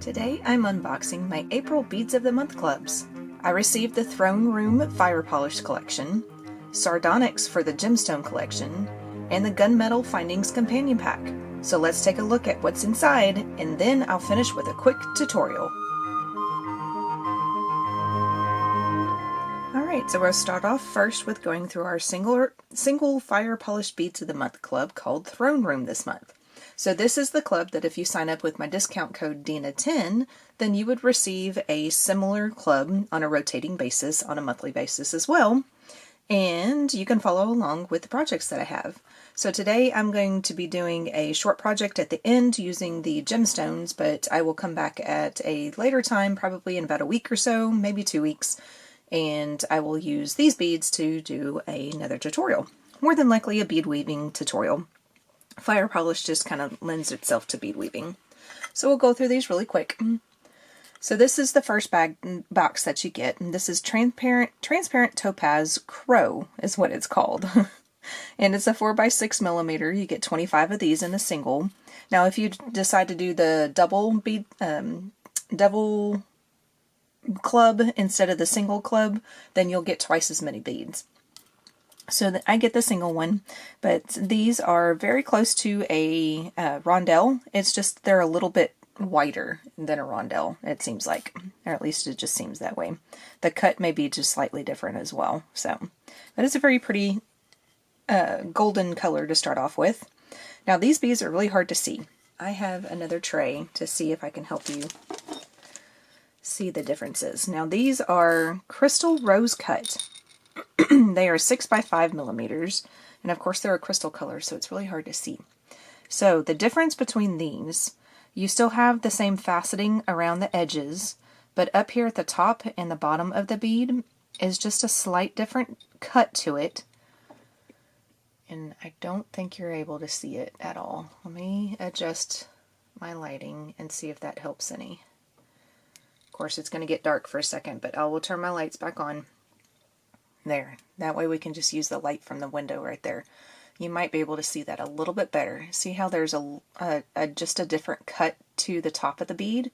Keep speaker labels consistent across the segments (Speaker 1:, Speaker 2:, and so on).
Speaker 1: Today I'm unboxing my April Beads of the Month clubs. I received the Throne Room Fire Polish collection, Sardonyx for the Gemstone collection, and the Gunmetal Findings Companion Pack. So let's take a look at what's inside, and then I'll finish with a quick tutorial. Alright, so we'll start off first with going through our single Fire Polish Beads of the Month club called Throne Room this month. So this is the club that if you sign up with my discount code DINA10, then you would receive a similar club on a rotating basis, on a monthly basis as well. And you can follow along with the projects that I have. So today I'm going to be doing a short project at the end using the gemstones, but I will come back at a later time, probably in about a week or so, maybe 2 weeks, and I will use these beads to do another tutorial. More than likely a bead weaving tutorial. Fire polish just kind of lends itself to bead weaving. So we'll go through these really quick. So this is the first box that you get, and this is transparent topaz crow is what it's called. And it's a 4x6 millimeter. You get 25 of these in a single. Now if you decide to do the double club instead of the single club, then you'll get twice as many beads. So I get the single one, but these are very close to a rondelle. It's just they're a little bit wider than a rondelle, it seems like, or at least it just seems that way. The cut may be just slightly different as well. So, but it's a very pretty golden color to start off with. Now these beads are really hard to see. I have another tray to see if I can help you see the differences. Now these are crystal rose cut. They are 6x5 millimeters, and of course they're a crystal color, so it's really hard to see. So the difference between these, you still have the same faceting around the edges, but up here at the top and the bottom of the bead is just a slight different cut to it. And I don't think you're able to see it at all. Let me adjust my lighting and see if that helps any. Of course it's going to get dark for a second, but I will turn my lights back on. There. That way we can just use the light from the window right there. You might be able to see that a little bit better. See how there's just a different cut to the top of the bead?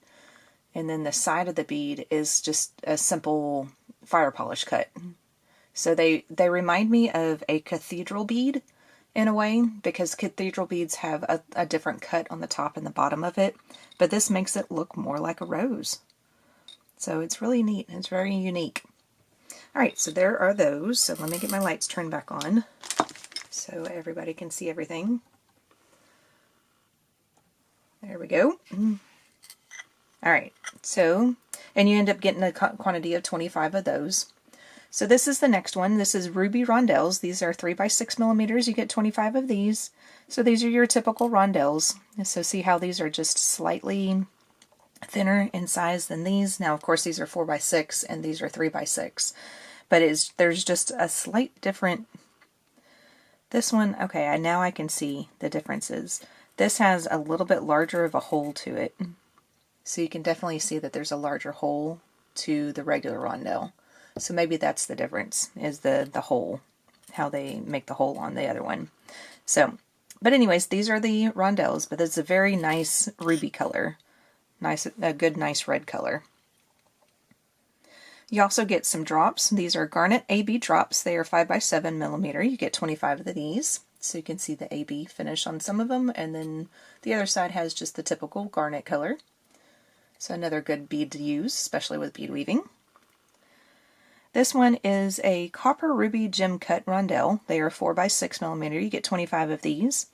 Speaker 1: And then the side of the bead is just a simple fire polish cut. So they remind me of a cathedral bead in a way, because cathedral beads have a different cut on the top and the bottom of it. But this makes it look more like a rose. So it's really neat. It's very unique. Alright, so there are those. So let me get my lights turned back on so everybody can see everything. There we go. Alright, so, and you end up getting a quantity of 25 of those. So this is the next one. This is ruby rondelles. These are 3x6 millimeters. You get 25 of these. So these are your typical rondelles. So see how these are just slightly thinner in size than these. Now of course these are 4x6 and these are 3x6. But there's just a slight different. This one, okay, now I can see the differences. This has a little bit larger of a hole to it. So you can definitely see that there's a larger hole to the regular rondelle. So maybe that's the difference, is the hole, how they make the hole on the other one. So, but anyways, these are the rondelles, but it's a very nice ruby color. A good nice red color. You also get some drops. These are garnet AB drops. They are 5x7 millimeter. You get 25 of these. So you can see the AB finish on some of them, and then the other side has just the typical garnet color. So another good bead to use, especially with bead weaving. This one is a copper ruby gem cut rondelle. They are 4x6 millimeter. You get 25 of these.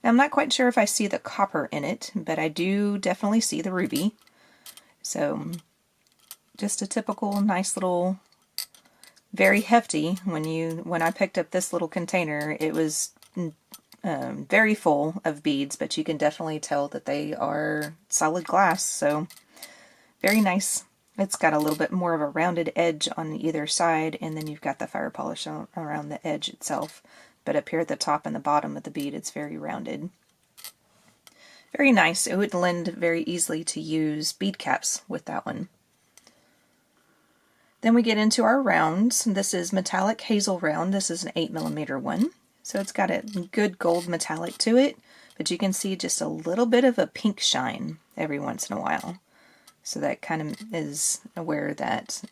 Speaker 1: Now I'm not quite sure if I see the copper in it, but I do definitely see the ruby. So just a typical nice little, very hefty. When I picked up this little container, it was very full of beads, but you can definitely tell that they are solid glass. So very nice. It's got a little bit more of a rounded edge on either side, and then you've got the fire polish around the edge itself. But up here at the top and the bottom of the bead, it's very rounded. Very nice. It would lend very easily to use bead caps with that one. Then we get into our rounds. This is metallic hazel round. This is an 8 millimeter one. So it's got a good gold metallic to it, but you can see just a little bit of a pink shine every once in a while. So that kind of is where that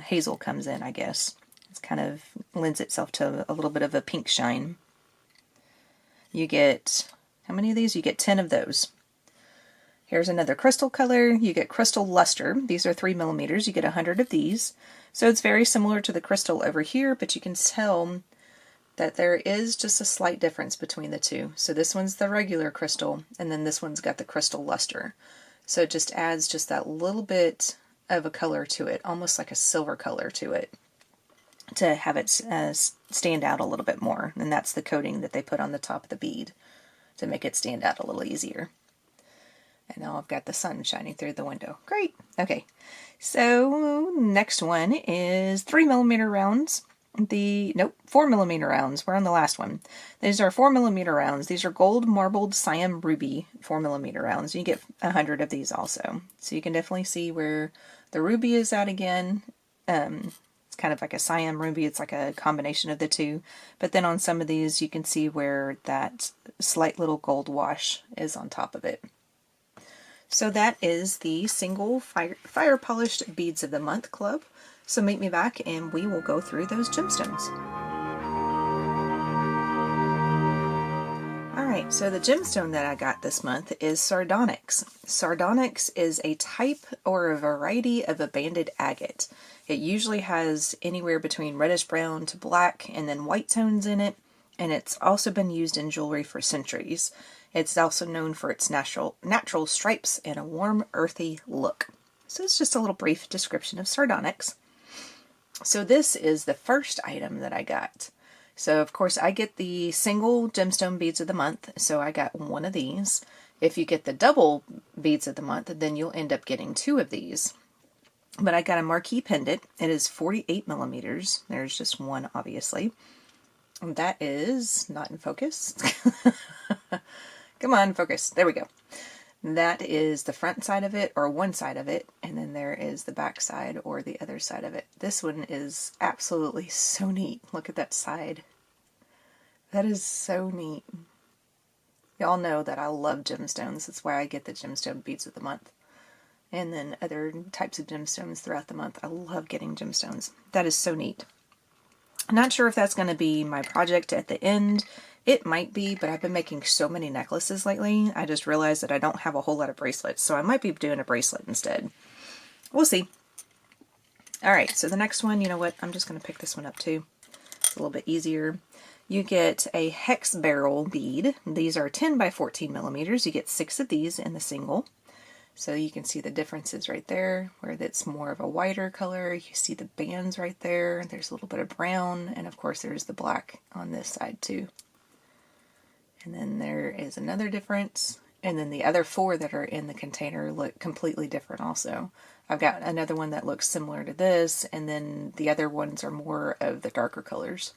Speaker 1: hazel comes in, I guess. It kind of lends itself to a little bit of a pink shine. You get, how many of these? You get 10 of those. Here's another crystal color. You get crystal luster. These are 3 millimeters. You get 100 of these. So it's very similar to the crystal over here, but you can tell that there is just a slight difference between the two. So this one's the regular crystal, and then this one's got the crystal luster. So it just adds just that little bit of a color to it, almost like a silver color to it, to have it stand out a little bit more. And that's the coating that they put on the top of the bead to make it stand out a little easier. And now I've got the sun shining through the window. Great. Okay. So next one is 3 millimeter rounds. 4 millimeter rounds. We're on the last one. These are 4 millimeter rounds. These are gold marbled Siam ruby 4 millimeter rounds. You get 100 of these also. So you can definitely see where the ruby is at again. It's kind of like a Siam ruby. It's like a combination of the two. But then on some of these you can see where that slight little gold wash is on top of it. So that is the single fire polished beads of the month club. So meet me back and we will go through those gemstones. Alright, so the gemstone that I got this month is Sardonyx. Sardonyx is a type or a variety of a banded agate. It usually has anywhere between reddish-brown to black and then white tones in it, and it's also been used in jewelry for centuries. It's also known for its natural stripes and a warm, earthy look. So it's just a little brief description of Sardonyx. So this is the first item that I got. So of course I get the single gemstone beads of the month, so I got one of these. If you get the double beads of the month, then you'll end up getting 2 of these. But I got a marquee pendant. It is 48 millimeters. There's just one, obviously. And that is not in focus. Come on, focus. There we go. That is the front side of it, or one side of it, and then there is the back side, or the other side of it. This one is absolutely so neat. Look at that side. That is so neat. Y'all know that I love gemstones. That's why I get the gemstone beads of the month. And then other types of gemstones throughout the month. I love getting gemstones. That is so neat. I'm not sure if that's going to be my project at the end. It might be, but I've been making so many necklaces lately, I just realized that I don't have a whole lot of bracelets, so I might be doing a bracelet instead. We'll see. Alright, so the next one, you know what, I'm just going to pick this one up too. It's a little bit easier. You get a hex barrel bead. These are 10 by 14 millimeters. You get 6 of these in the single. So you can see the differences right there, where it's more of a whiter color. You see the bands right there. There's a little bit of brown, and of course there's the black on this side too. And then there is another difference. And then the other 4 that are in the container look completely different also. I've got another one that looks similar to this, and then the other ones are more of the darker colors.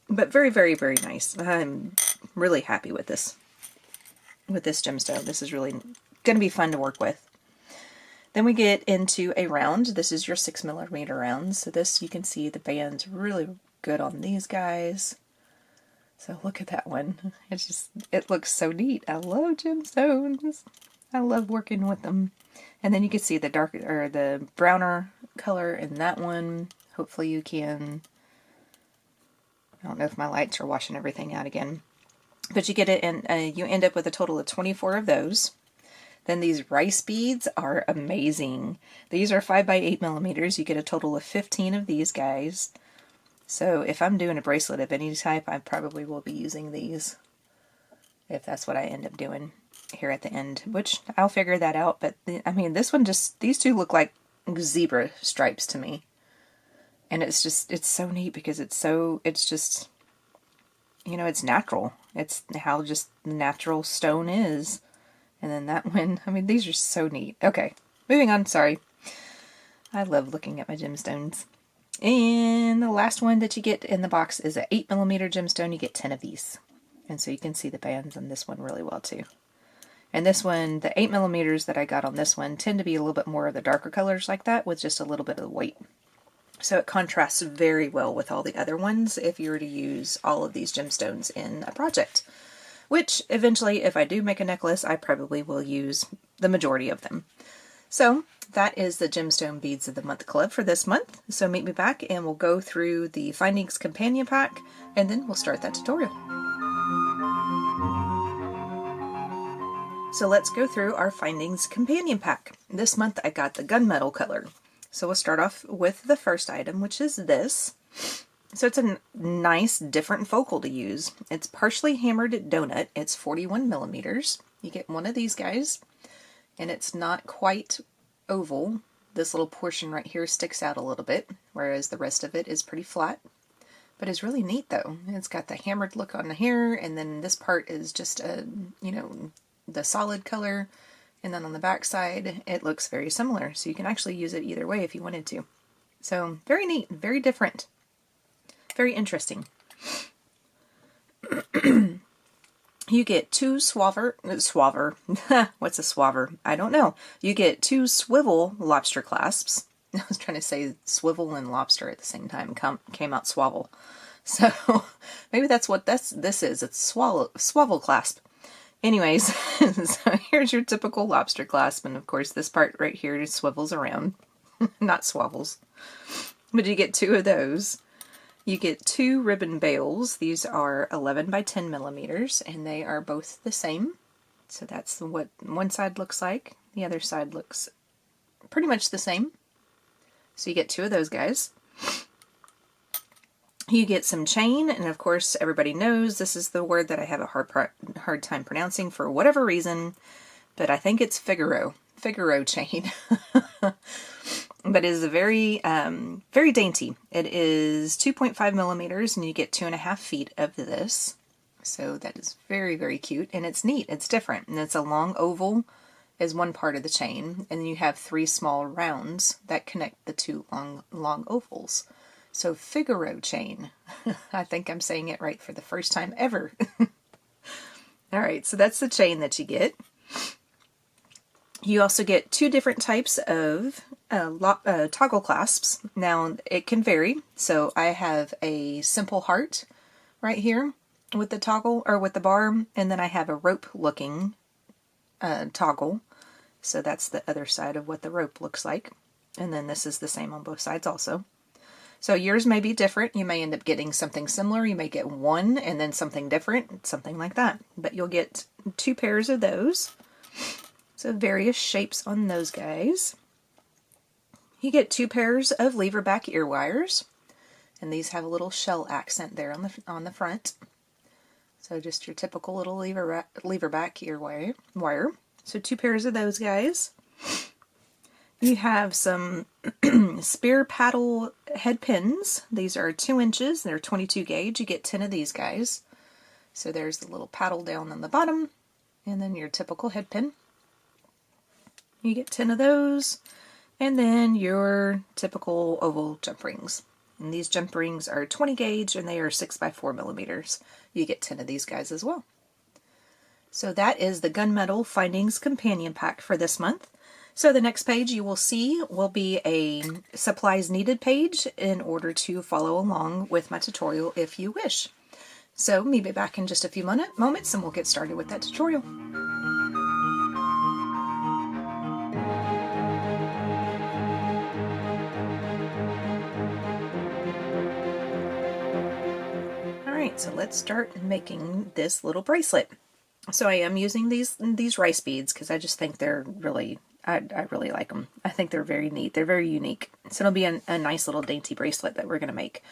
Speaker 1: But very, very, very nice. I'm really happy with this gemstone. This is really going to be fun to work with. Then we get into a round. This is your 6 millimeter round. So this, you can see the band's really good on these guys. So look at that one. It looks so neat. I love gemstones. I love working with them. And then you can see the darker, or the browner color in that one. Hopefully you can. I don't know if my lights are washing everything out again. But you get it, and you end up with a total of 24 of those. Then these rice beads are amazing. These are 5 by 8 millimeters. You get a total of 15 of these guys. So if I'm doing a bracelet of any type, I probably will be using these, if that's what I end up doing here at the end, which I'll figure that out. But I mean, this one these 2 look like zebra stripes to me. And it's so neat because it's just, you know, it's natural. It's how just natural stone is. And then that one, I mean, these are so neat. Okay, moving on, sorry. I love looking at my gemstones. And the last one that you get in the box is an 8 millimeter gemstone. You get 10 of these. And so you can see the bands on this one really well too. And this one, the 8 millimeters that I got on this one tend to be a little bit more of the darker colors like that, with just a little bit of white. So it contrasts very well with all the other ones if you were to use all of these gemstones in a project, which eventually, if I do make a necklace, I probably will use the majority of them. So that is the Gemstone Beads of the Month Club for this month. So meet me back and we'll go through the Findings Companion Pack, and then we'll start that tutorial. So let's go through our Findings Companion Pack. This month I got the gunmetal color. So we'll start off with the first item, which is this. So it's a nice different focal to use. It's partially hammered donut. It's 41 millimeters. You get one of these guys, and it's not quite oval. This little portion right here sticks out a little bit, whereas the rest of it is pretty flat. But it's really neat though. It's got the hammered look on here, and then this part is just a, the solid color, and then on the back side it looks very similar, so you can actually use it either way if you wanted to. So very neat, very different, very interesting. You get two what's a swaver? I don't know. You get two swivel lobster clasps. I was trying to say swivel and lobster at the same time, came out swavel. So maybe that's what this is. It's swavel clasp. Anyways, so here's your typical lobster clasp, and of course this part right here just swivels around, not swavels. But you get two of those. You get two ribbon bails. These are 11 by 10 millimeters, and they are both the same. So that's what one side looks like. The other side looks pretty much the same. So you get two of those guys. You get some chain, and of course everybody knows this is the word that I have a hard time pronouncing for whatever reason, but I think it's Figaro chain. But it is a very very dainty. It is 2.5 millimeters, and you get 2.5 feet of this. So that is very, very cute, and it's neat. It's different, and it's a long oval is one part of the chain, and then you have 3 small rounds that connect the 2 long ovals. So Figaro chain. I think I'm saying it right for the first time ever. Alright, so that's the chain that you get. You also get 2 different types of toggle clasps. Now, it can vary. So I have a simple heart right here with the toggle, or with the bar, and then I have a rope looking toggle. So that's the other side of what the rope looks like. And then this is the same on both sides also. So yours may be different. You may end up getting something similar. You may get one and then something different, something like that. But you'll get 2 pairs of those. So various shapes on those guys. You get 2 pairs of lever back ear wires. And these have a little shell accent there on the front. So just your typical little lever back ear wire. So 2 pairs of those guys. You have some spear paddle head pins. These are 2 inches. They're 22 gauge. You get 10 of these guys. So there's the little paddle down on the bottom, and then your typical head pin. You get 10 of those, and then your typical oval jump rings. And these jump rings are 20 gauge, and they are 6 by 4 millimeters. You get 10 of these guys as well. So that is the Gunmetal Findings Companion Pack for this month. So the next page you will see will be a supplies needed page in order to follow along with my tutorial if you wish. So meet me back in just a few moments and we'll get started with that tutorial. Alright, so let's start making this little bracelet. So I am using these rice beads because I just think they're really, I really like them. I think they're very neat. They're very unique. So it'll be a nice little dainty bracelet that we're going to make.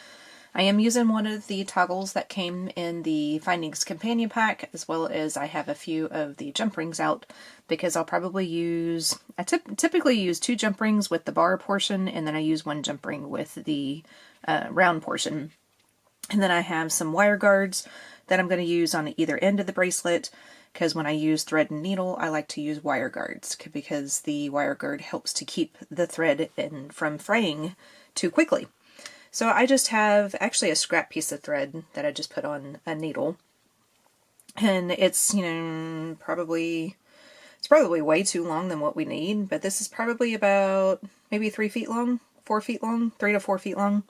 Speaker 1: I am using one of the toggles that came in the Findings Companion Pack, as well as I have a few of the jump rings out because I'll probably use, I typically use 2 jump rings with the bar portion, and then I use 1 jump ring with the round portion. And then I have some wire guards that I'm going to use on either end of the bracelet, because when I use thread and needle, I like to use wire guards because the wire guard helps to keep the thread from fraying too quickly. So I just have actually a scrap piece of thread that I just put on a needle, and it's, probably way too long than what we need, but this is probably about maybe 3 feet long, 4 feet long, 3 to 4 feet long.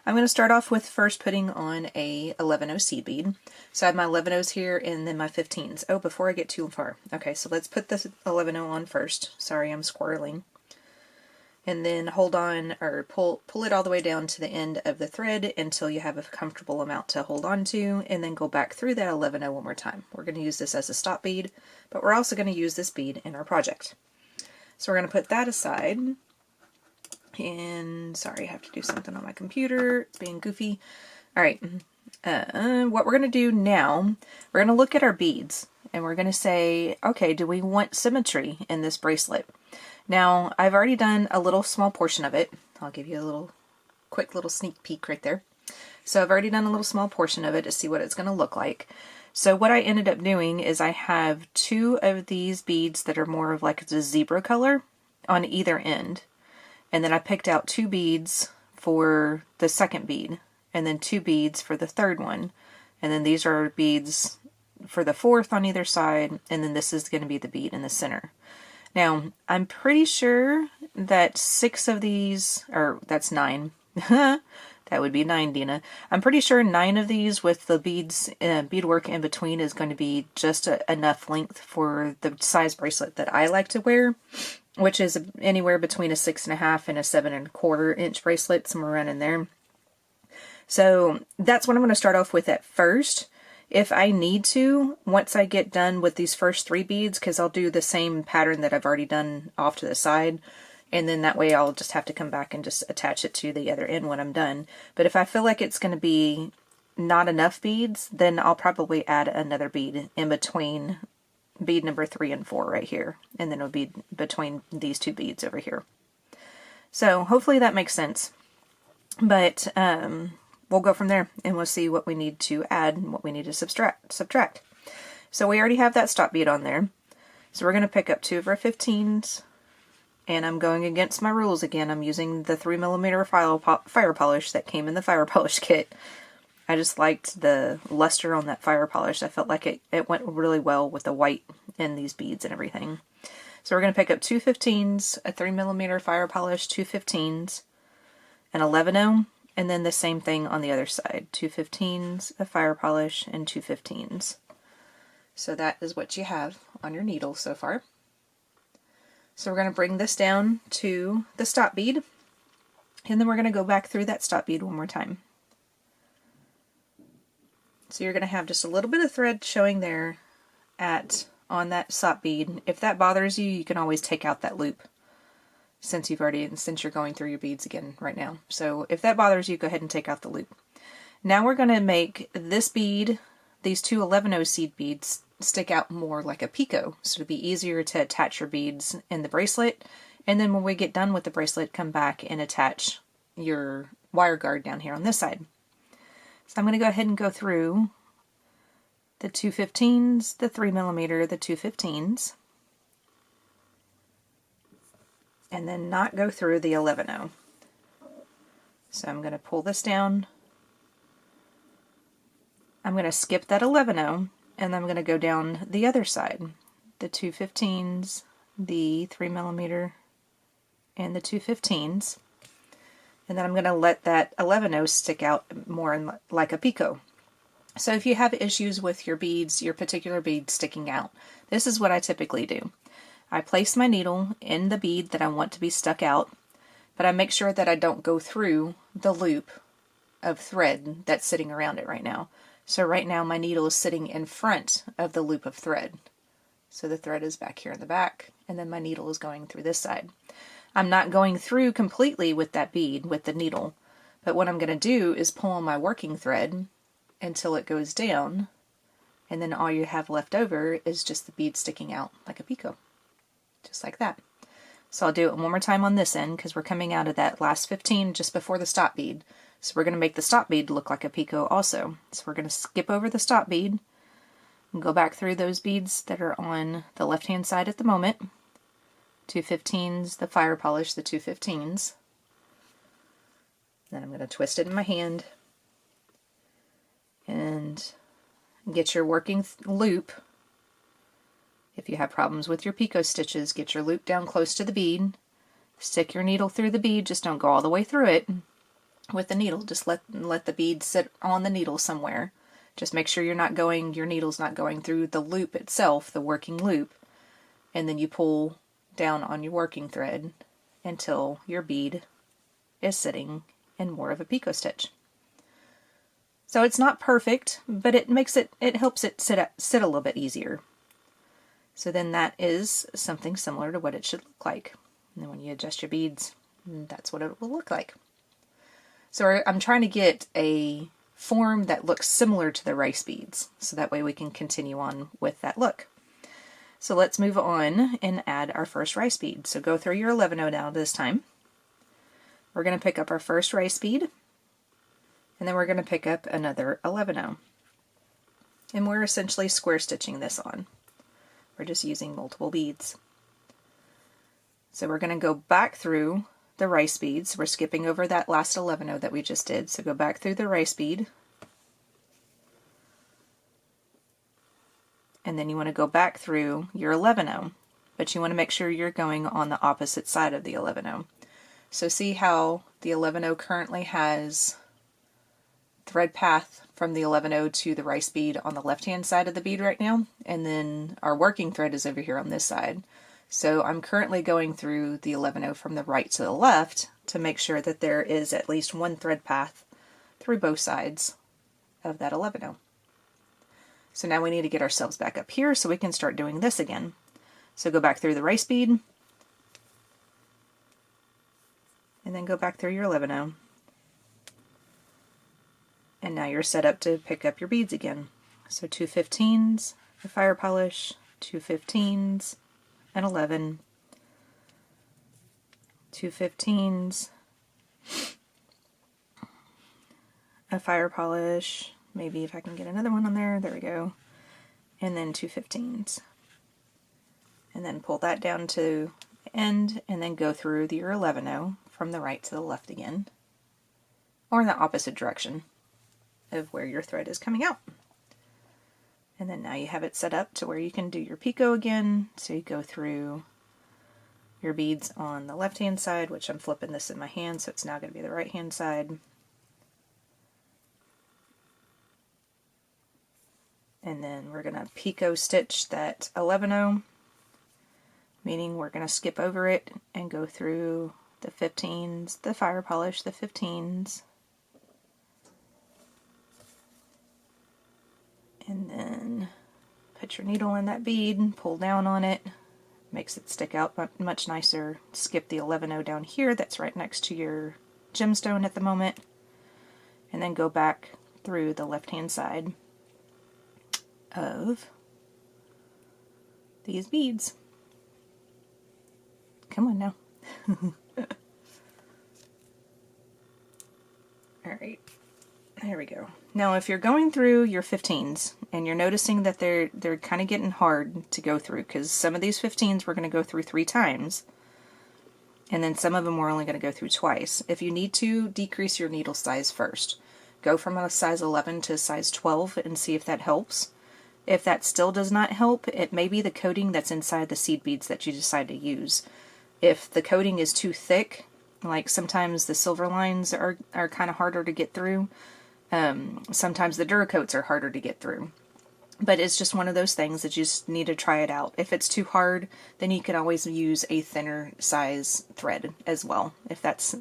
Speaker 1: I'm going to start off with first putting on a 11-0 seed bead. So I have my 11-0s here and then my 15s. Oh, before I get too far. Okay, so let's put this 11-0 on first. Sorry, I'm squirreling. And then hold on, or pull it all the way down to the end of the thread until you have a comfortable amount to hold on to, and then go back through that 11-0 one more time. We're going to use this as a stop bead, but we're also going to use this bead in our project. So we're going to put that aside. And sorry, I have to do something on my computer. It's being goofy. All right. What we're going to do now, we're going to look at our beads, and we're going to say, okay, do we want symmetry in this bracelet? Now, I've already done a little small portion of it. I'll give you a quick little sneak peek right there. So I've already done a little small portion of it to see what it's going to look like. So what I ended up doing is I have 2 of these beads that are more of like the zebra color on either end. And then I picked out 2 beads for the second bead, and then 2 beads for the third one. And then these are beads for the fourth on either side, and then this is going to be the bead in the center. Now, I'm pretty sure that 6 of these, or that's 9. That would be 9, Dina. I'm pretty sure 9 of these with the beads, beadwork in between is going to be just enough length for the size bracelet that I like to wear, which is anywhere between a 6.5 and a 7.25 inch bracelet, somewhere around in there. So that's what I'm going to start off with at first. If I need to, once I get done with these first 3 beads, because I'll do the same pattern that I've already done off to the side, and then that way I'll just have to come back and just attach it to the other end when I'm done. But if I feel like it's going to be not enough beads, then I'll probably add another bead in between bead number 3 and 4 right here, and then it'll be between these 2 beads over here. So hopefully that makes sense. But we'll go from there, and we'll see what we need to add and what we need to subtract. So we already have that stop bead on there. So we're going to pick up 2 of our 15s, and I'm going against my rules again. I'm using the 3mm fire polish that came in the fire polish kit. I just liked the luster on that fire polish. I felt like it went really well with the white in these beads and everything. So we're going to pick up 2 15s, a 3mm fire polish, 2 15s, an 11-0, and then the same thing on the other side. 2 15s, a fire polish, and 2 15s. So that is what you have on your needle so far. So we're going to bring this down to the stop bead, and then we're going to go back through that stop bead one more time. So you're going to have just a little bit of thread showing there on that stop bead. If that bothers you, you can always take out that loop since you're going through your beads again right now. So if that bothers you, go ahead and take out the loop. Now we're going to make this bead, these 2 11-0 seed beads, stick out more like a picot, so it'll be easier to attach your beads in the bracelet. And then when we get done with the bracelet, come back and attach your wire guard down here on this side. So I'm going to go ahead and go through the 2 15s, the 3mm, the 2 15s, and then not go through the 11-0. So I'm going to pull this down. I'm going to skip that 11-0, and I'm going to go down the other side. The 2 15s, the 3mm, and the 2 15s. And then I'm going to let that 11-0 stick out more like a picot. So if you have issues with your beads, your particular bead sticking out, this is what I typically do. I place my needle in the bead that I want to be stuck out, but I make sure that I don't go through the loop of thread that's sitting around it right now. So right now my needle is sitting in front of the loop of thread. So the thread is back here in the back, and then my needle is going through this side. I'm not going through completely with that bead, with the needle, but what I'm going to do is pull on my working thread until it goes down, and then all you have left over is just the bead sticking out like a picot, just like that. So I'll do it one more time on this end because we're coming out of that last 15 just before the stop bead. So we're going to make the stop bead look like a picot also. So we're going to skip over the stop bead and go back through those beads that are on the left hand side at the moment. 2 15s, the fire polish, the 2 15s. Then I'm going to twist it in my hand and get your working loop. If you have problems with your picot stitches, get your loop down close to the bead. Stick your needle through the bead, just don't go all the way through it. with the needle. Just let the bead sit on the needle somewhere. Just make sure your needle's not going through the loop itself, the working loop, and then you pull down on your working thread until your bead is sitting in more of a picot stitch. So it's not perfect, but it helps it sit a little bit easier. So then that is something similar to what it should look like. And then when you adjust your beads, that's what it will look like. So I'm trying to get a form that looks similar to the rice beads, so that way we can continue on with that look. So let's move on and add our first rice bead. So go through your 11-0 now this time. We're going to pick up our first rice bead, and then we're going to pick up another 11-0. And we're essentially square stitching this on. We're just using multiple beads. So we're going to go back through the rice beads. We're skipping over that last 11-0 that we just did. So go back through the rice bead. And then you want to go back through your 11-0, but you want to make sure you're going on the opposite side of the 11-0. So see how the 11-0 currently has thread path from the 11-0 to the rice bead on the left-hand side of the bead right now, and then our working thread is over here on this side. So I'm currently going through the 11-0 from the right to the left to make sure that there is at least one thread path through both sides of that 11-0. So now we need to get ourselves back up here so we can start doing this again. So go back through the rice bead, and then go back through your 11-0. And now you're set up to pick up your beads again. So 2 15s, a fire polish, 2 15s, an 11, 2 15s, a fire polish, maybe if I can get another one on there, there we go, and then 2 15s. And then pull that down to the end, and then go through your 11-0 from the right to the left again, or in the opposite direction of where your thread is coming out. And then now you have it set up to where you can do your picot again. So you go through your beads on the left hand side, which I'm flipping this in my hand, so it's now going to be the right hand side. And then we're going to picot stitch that 11-0, meaning we're going to skip over it and go through the 15s, the fire polish, the 15s, and then put your needle in that bead, pull down on it, makes it stick out much nicer. Skip the 11-0 down here, that's right next to your gemstone at the moment, and then go back through the left hand side of these beads. Come on now. Alright, there we go. Now if you're going through your 15s and you're noticing that they're kind of getting hard to go through, because some of these 15s we're going to go through 3 times, and then some of them we're only going to go through twice. If you need to, decrease your needle size first. Go from a size 11 to a size 12 and see if that helps. If that still does not help, it may be the coating that's inside the seed beads that you decide to use. If the coating is too thick, like sometimes the silver lines are kind of harder to get through, sometimes the Duracoats are harder to get through. But it's just one of those things that you just need to try it out. If it's too hard, then you can always use a thinner size thread as well, if that's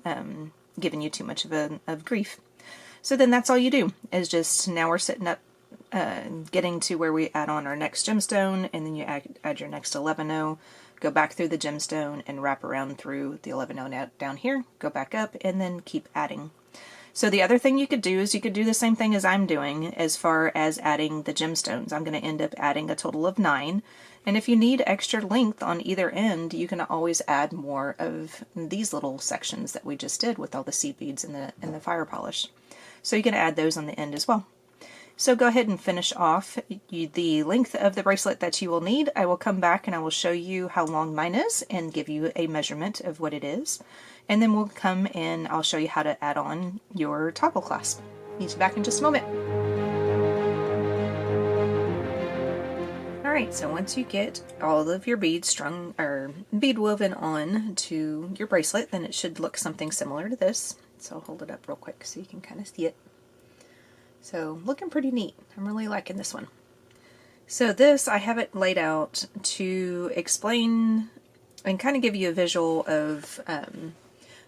Speaker 1: giving you too much of grief. So then that's all you do, is just now we're setting up, getting to where we add on our next gemstone, and then you add your next 11-0, go back through the gemstone and wrap around through the 11-0 down here, go back up, and then keep adding. So the other thing you could do is you could do the same thing as I'm doing as far as adding the gemstones. I'm going to end up adding a total of 9, and if you need extra length on either end, you can always add more of these little sections that we just did with all the seed beads and the fire polish. So you can add those on the end as well. So go ahead and finish off the length of the bracelet that you will need. I will come back and I will show you how long mine is and give you a measurement of what it is. And then we'll come and I'll show you how to add on your toggle clasp. Meet you back in just a moment. Alright, so once you get all of your beads strung or bead woven on to your bracelet, then it should look something similar to this. So I'll hold it up real quick so you can kind of see it. So looking pretty neat. I'm really liking this one. So this, I have it laid out to explain and kind of give you a visual of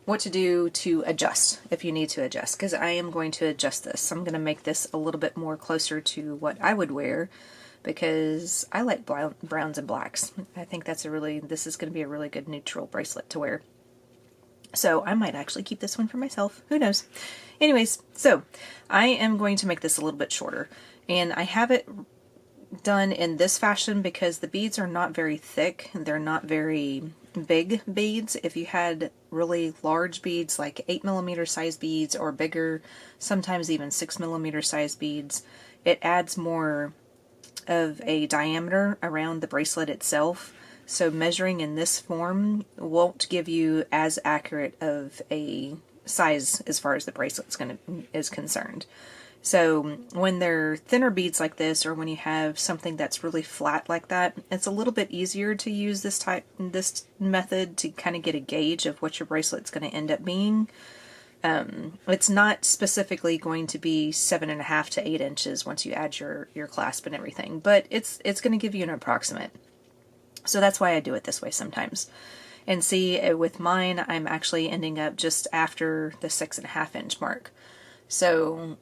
Speaker 1: what to do to adjust if you need to adjust, because I am going to adjust this. I'm going to make this a little bit more closer to what I would wear, because I like browns and blacks. I think this is going to be a really good neutral bracelet to wear. So I might actually keep this one for myself. Who knows? Anyways, so I am going to make this a little bit shorter, and I have it done in this fashion because the beads are not very thick. They're not very big beads. If you had really large beads, like 8mm size beads or bigger, sometimes even 6mm size beads, it adds more of a diameter around the bracelet itself. So measuring in this form won't give you as accurate of a size as far as the bracelet is concerned. So when they're thinner beads like this, or when you have something that's really flat like that, it's a little bit easier to use this method to kind of get a gauge of what your bracelet's going to end up being. It's not specifically going to be 7.5 to 8 inches once you add your clasp and everything, but it's going to give you an approximate. So that's why I do it this way sometimes. And see, with mine, I'm actually ending up just after the 6.5 inch mark. So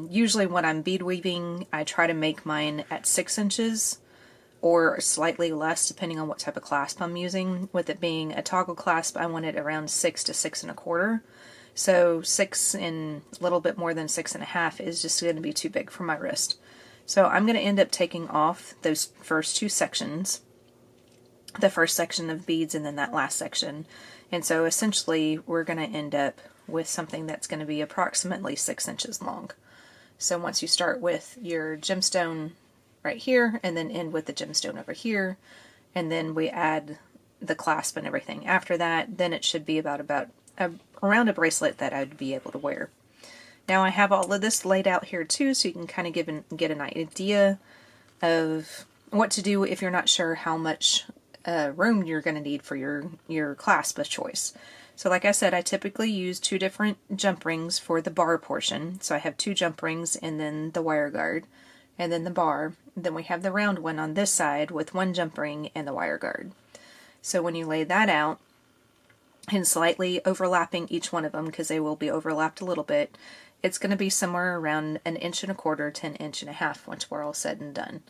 Speaker 1: usually when I'm bead weaving, I try to make mine at 6 inches or slightly less depending on what type of clasp I'm using. With it being a toggle clasp, I want it around 6 to 6.25. So 6 and a little bit more than 6.5 is just going to be too big for my wrist. So I'm going to end up taking off those first two sections, the first section of beads and then that last section. And so essentially we're going to end up with something that's going to be approximately 6 inches long. So once you start with your gemstone right here and then end with the gemstone over here, and then we add the clasp and everything after that, then it should be around a bracelet that I'd be able to wear. Now I have all of this laid out here too, so you can kind of get an idea of what to do if you're not sure how much room you're going to need for your clasp of choice. So like I said, I typically use 2 different jump rings for the bar portion. So I have 2 jump rings and then the wire guard and then the bar. Then we have the round one on this side with 1 jump ring and the wire guard. So when you lay that out and slightly overlapping each one of them, because they will be overlapped a little bit, it's going to be somewhere around 1.25 inches to 1.5 inches once we're all said and done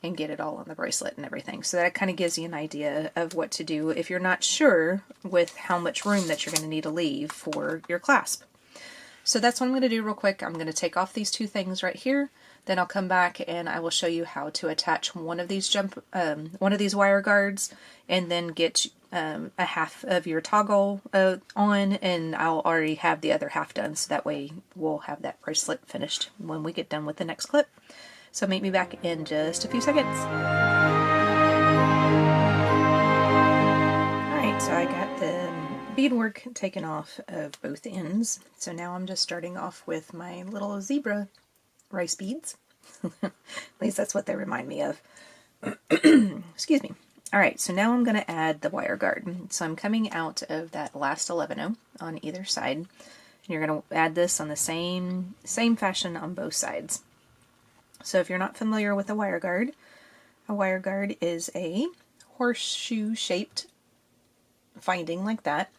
Speaker 1: and get it all on the bracelet and everything. So that kind of gives you an idea of what to do if you're not sure with how much room that you're going to need to leave for your clasp. So that's what I'm going to do real quick. I'm going to take off these 2 things right here. Then I'll come back and I will show you how to attach one of these wire guards, and then get a half of your toggle on, and I'll already have the other half done, so that way we'll have that bracelet finished when we get done with the next clip. So meet me back in just a few seconds. Alright, so I got the beadwork taken off of both ends. So now I'm just starting off with my little zebra rice beads. At least that's what they remind me of. Excuse me. Alright, so now I'm going to add the wire guard. So I'm coming out of that last 11-0 on either side. And you're going to add this on the same fashion on both sides. So if you're not familiar with a wire guard is a horseshoe shaped finding like that,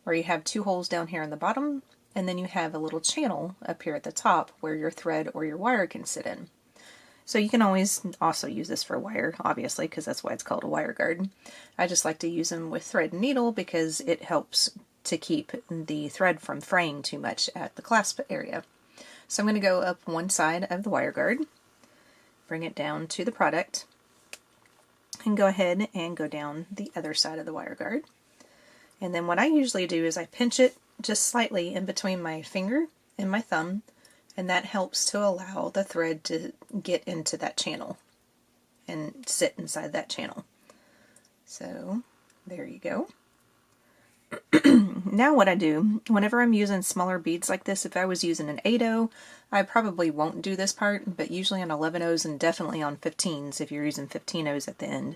Speaker 1: where you have 2 holes down here on the bottom, and then you have a little channel up here at the top where your thread or your wire can sit in. So you can always also use this for wire, obviously, because that's why it's called a wire guard. I just like to use them with thread and needle because it helps to keep the thread from fraying too much at the clasp area. So I'm going to go up one side of the wire guard, bring it down to the product, and go ahead and go down the other side of the wire guard. And then what I usually do is I pinch it just slightly in between my finger and my thumb, and that helps to allow the thread to get into that channel and sit inside that channel. So there you go. Now what I do, whenever I'm using smaller beads like this, if I was using an 8-0, I probably won't do this part, but usually on 11-0s and definitely on 15s, if you're using 15-0s at the end,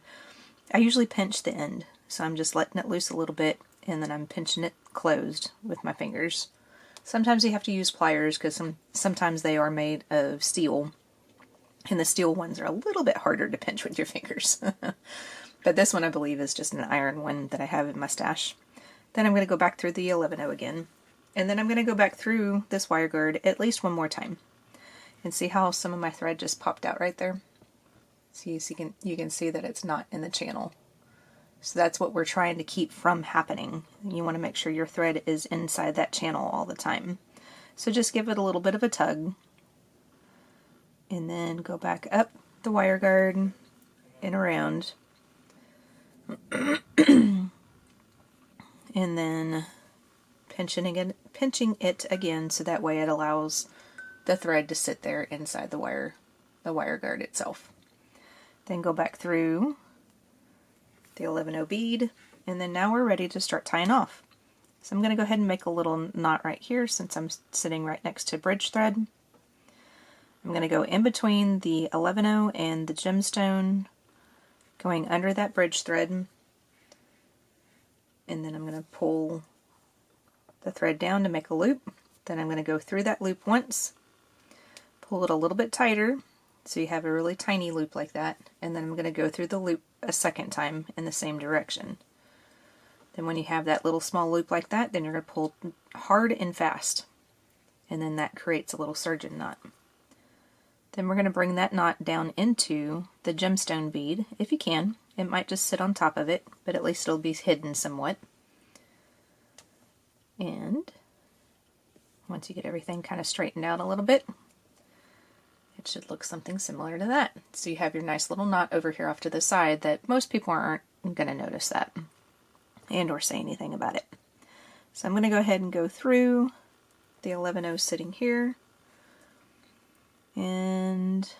Speaker 1: I usually pinch the end. So I'm just letting it loose a little bit, and then I'm pinching it closed with my fingers Sometimes you have to use pliers because sometimes they are made of steel, and the steel ones are a little bit harder to pinch with your fingers. But this one I believe is just an iron one that I have in my stash. Then I'm going to go back through the 11/0 again, and then I'm going to go back through this wire guard at least one more time. And see how some of my thread just popped out right there? See, you can see that it's not in the channel. So that's what we're trying to keep from happening. You want to make sure your thread is inside that channel all the time. So just give it a little bit of a tug, and then go back up the wire guard and around. And then pinching it again, so that way it allows the thread to sit there inside the wire guard itself. Then go back through the 11/0 bead, and then now we're ready to start tying off. So I'm going to go ahead and make a little knot right here since I'm sitting right next to bridge thread. I'm going to go in between the 11/0 and the gemstone, going under that bridge thread, and then I'm going to pull the thread down to make a loop. Then I'm going to go through that loop once, pull it a little bit tighter so you have a really tiny loop like that, and then I'm going to go through the loop a second time in the same direction. Then when you have that little small loop like that, then you're going to pull hard and fast, and then that creates a little surgeon knot. Then we're going to bring that knot down into the gemstone bead if you can. It might just sit on top of it, but at least it'll be hidden somewhat. And once you get everything kind of straightened out a little bit, it should look something similar to that. So you have your nice little knot over here off to the side that most people aren't going to notice that and or say anything about it. So I'm going to go ahead and go through the 11/0 sitting here, and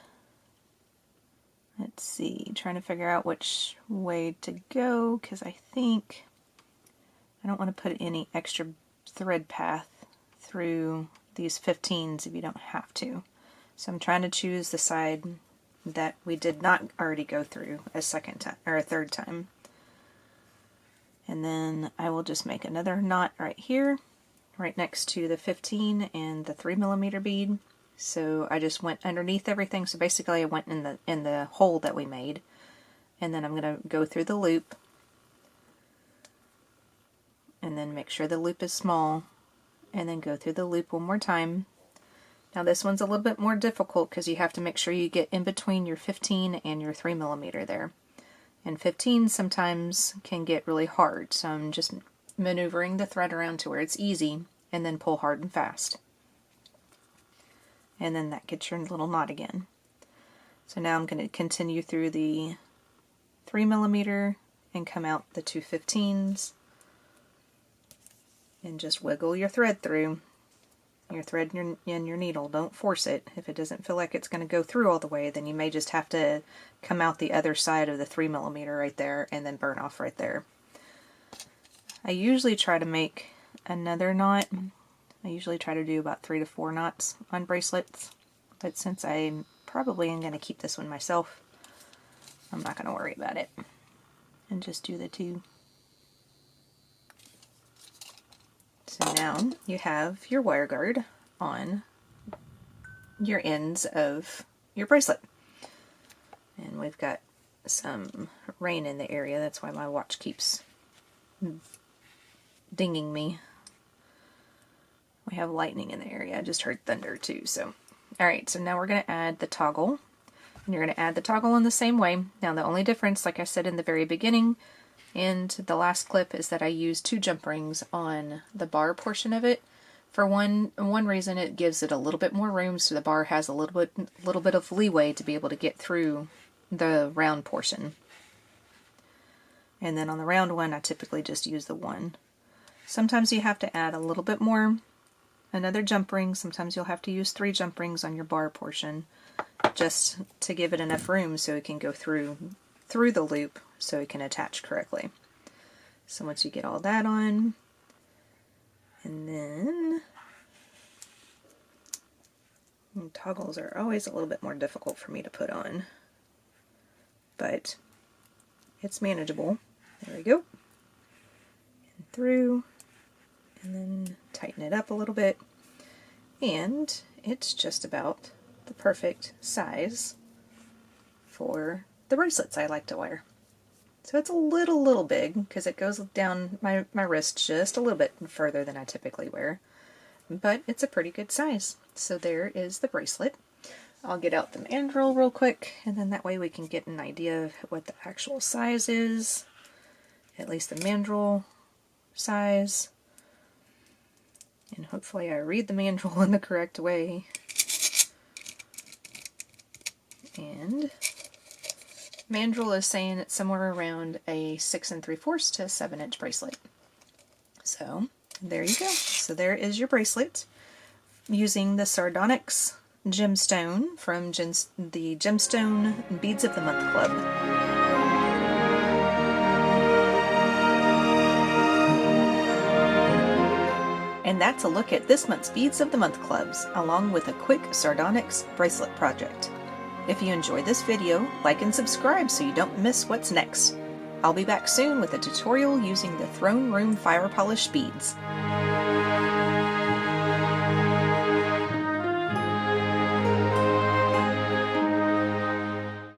Speaker 1: let's see, trying to figure out which way to go, because I think I don't want to put any extra thread path through these 15s if you don't have to. So I'm trying to choose the side that we did not already go through a second time or a third time. And then I will just make another knot right here, right next to the 15 and the 3mm bead. So I just went underneath everything. So basically I went in the hole that we made, and then I'm going to go through the loop and then make sure the loop is small, and then go through the loop one more time. Now this one's a little bit more difficult because you have to make sure you get in between your 15 and your 3mm there. And 15 sometimes can get really hard, so I'm just maneuvering the thread around to where it's easy, and then pull hard and fast. And then that gets your little knot again. So now I'm going to continue through the 3mm and come out the two 15s, and just wiggle your thread through. Your thread and your needle, don't force it. If it doesn't feel like it's going to go through all the way, then you may just have to come out the other side of the 3mm right there and then burn off right there. I usually try to make another knot. I usually try to do about 3 to 4 knots on bracelets, but since I probably am going to keep this one myself, I'm not going to worry about it and just do the 2. So now you have your wire guard on your ends of your bracelet. And we've got some rain in the area, that's why my watch keeps dinging me. We have lightning in the area. I just heard thunder too. So, alright, so now we're going to add the toggle. And you're going to add the toggle in the same way. Now the only difference, like I said in the very beginning, and the last clip, is that I use 2 jump rings on the bar portion of it. For one reason, it gives it a little bit more room, so the bar has a little bit of leeway to be able to get through the round portion. And then on the round one, I typically just use the 1. Sometimes you have to add a little bit more, another jump ring. Sometimes you'll have to use 3 jump rings on your bar portion, just to give it enough room so it can go through the loop, so it can attach correctly. So once you get all that on, and then toggles are always a little bit more difficult for me to put on, but it's manageable. There we go. And through, and then tighten it up a little bit. And it's just about the perfect size for the bracelets I like to wear. So it's a little big because it goes down my wrist just a little bit further than I typically wear. But it's a pretty good size. So there is the bracelet. I'll get out the mandrel real quick, and then that way we can get an idea of what the actual size is. At least the mandrel size. And hopefully I read the mandrel in the correct way. And mandrel is saying it's somewhere around a 6 3/4 to 7-inch bracelet. So there you go. So there is your bracelet using the Sardonyx Gemstone from the Gemstone Beads of the Month Club. And that's a look at this month's Beads of the Month clubs, along with a quick Sardonyx bracelet project. If you enjoyed this video, like and subscribe so you don't miss what's next. I'll be back soon with a tutorial using the Throne Room Fire Polish beads.